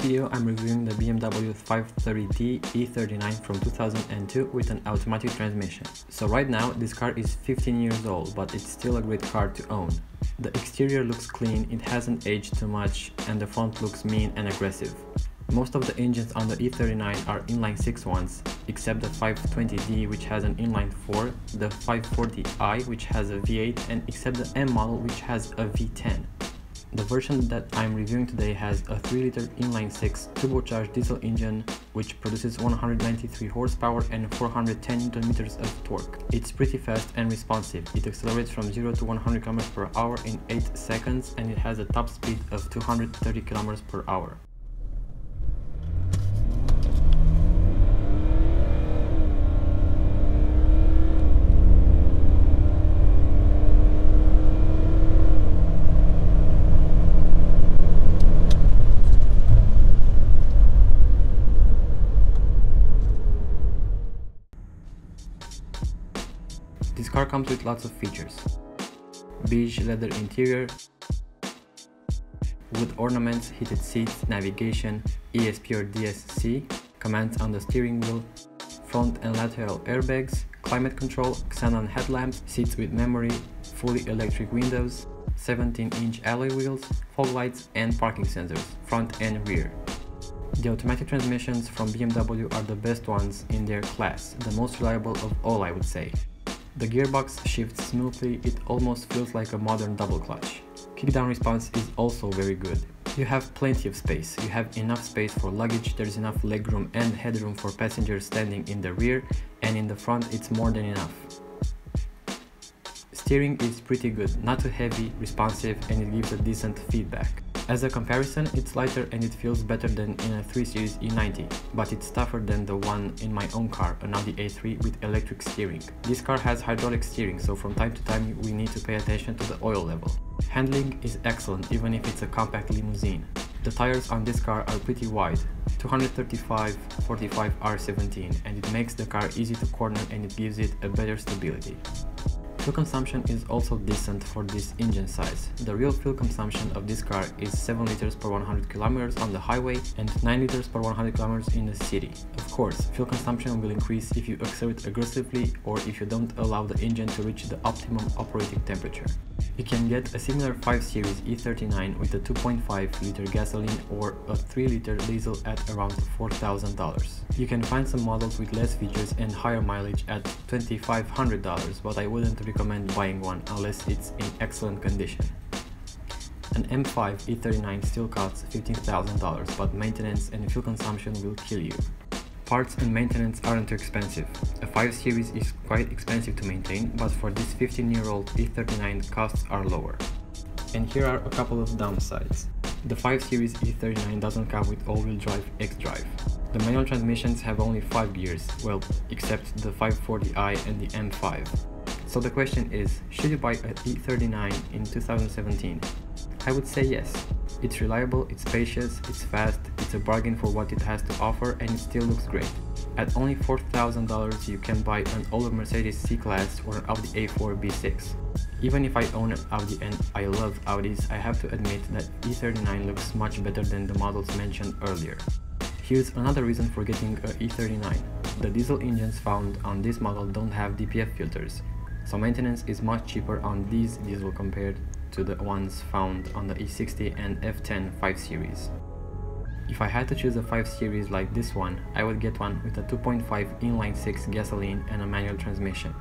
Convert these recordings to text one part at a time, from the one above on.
video I'm reviewing the BMW 530D E39 from 2002 with an automatic transmission. So right now this car is 15 years old, but it's still a great car to own. The exterior looks clean, it hasn't aged too much, and the front looks mean and aggressive. Most of the engines on the E39 are inline 6 ones, except the 520D which has an inline 4, the 540i which has a V8, and except the M model which has a V10. The version that I'm reviewing today has a 3-liter inline 6 turbocharged diesel engine which produces 193 horsepower and 410 Nm of torque. It's pretty fast and responsive. It accelerates from 0 to 100 km per hour in 8 seconds and it has a top speed of 230 km per hour. This car comes with lots of features: beige leather interior, wood ornaments, heated seats, navigation, ESP or DSC, commands on the steering wheel, front and lateral airbags, climate control, xenon headlamps, seats with memory, fully electric windows, 17-inch alloy wheels, fog lights and parking sensors, front and rear. The automatic transmissions from BMW are the best ones in their class, the most reliable of all, I would say. The gearbox shifts smoothly, it almost feels like a modern double clutch. Kickdown response is also very good. You have plenty of space, you have enough space for luggage, there's enough legroom and headroom for passengers standing in the rear, and in the front it's more than enough. Steering is pretty good, not too heavy, responsive, and it gives a decent feedback. As a comparison, it's lighter and it feels better than in a 3 Series E90, but it's tougher than the one in my own car, an Audi A3 with electric steering. This car has hydraulic steering, so from time to time we need to pay attention to the oil level. Handling is excellent even if it's a compact limousine. The tires on this car are pretty wide, 235/45 R17, and it makes the car easy to corner and it gives it a better stability. Fuel consumption is also decent for this engine size. The real fuel consumption of this car is 7 liters per 100 km on the highway and 9 liters per 100 km in the city. Of course, fuel consumption will increase if you accelerate aggressively or if you don't allow the engine to reach the optimum operating temperature. You can get a similar 5 Series E39 with a 2.5 liter gasoline or a 3 liter diesel at around $4,000. You can find some models with less features and higher mileage at $2,500, but I wouldn't recommend buying one unless it's in excellent condition. An M5 E39 still costs $15,000, but maintenance and fuel consumption will kill you. Parts and maintenance aren't too expensive. A 5 Series is quite expensive to maintain, but for this 15-year-old E39 costs are lower. And here are a couple of downsides. The 5 Series E39 doesn't come with all-wheel drive xDrive. The manual transmissions have only 5 gears, well, except the 540i and the M5. So the question is, should you buy an E39 in 2017? I would say yes. It's reliable, it's spacious, it's fast, it's a bargain for what it has to offer, and it still looks great. At only $4,000 you can buy an older Mercedes C-Class or an Audi A4 B6. Even if I own an Audi and I love Audis, I have to admit that E39 looks much better than the models mentioned earlier. Here's another reason for getting a E39. The diesel engines found on this model don't have DPF filters, so maintenance is much cheaper on these diesel compared to the ones found on the E60 and F10 5 Series. If I had to choose a 5 Series like this one, I would get one with a 2.5 inline 6 gasoline and a manual transmission.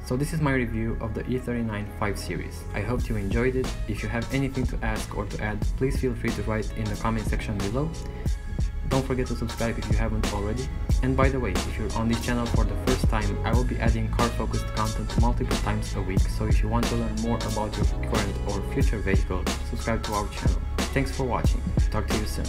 So this is my review of the E39 5 Series. I hope you enjoyed it. If you have anything to ask or to add, please feel free to write in the comment section below. Don't forget to subscribe if you haven't already. And by the way, if you're on this channel for the first time, I will be adding car-focused content multiple times a week, so if you want to learn more about your current or future vehicle, subscribe to our channel. Thanks for watching. Talk to you soon.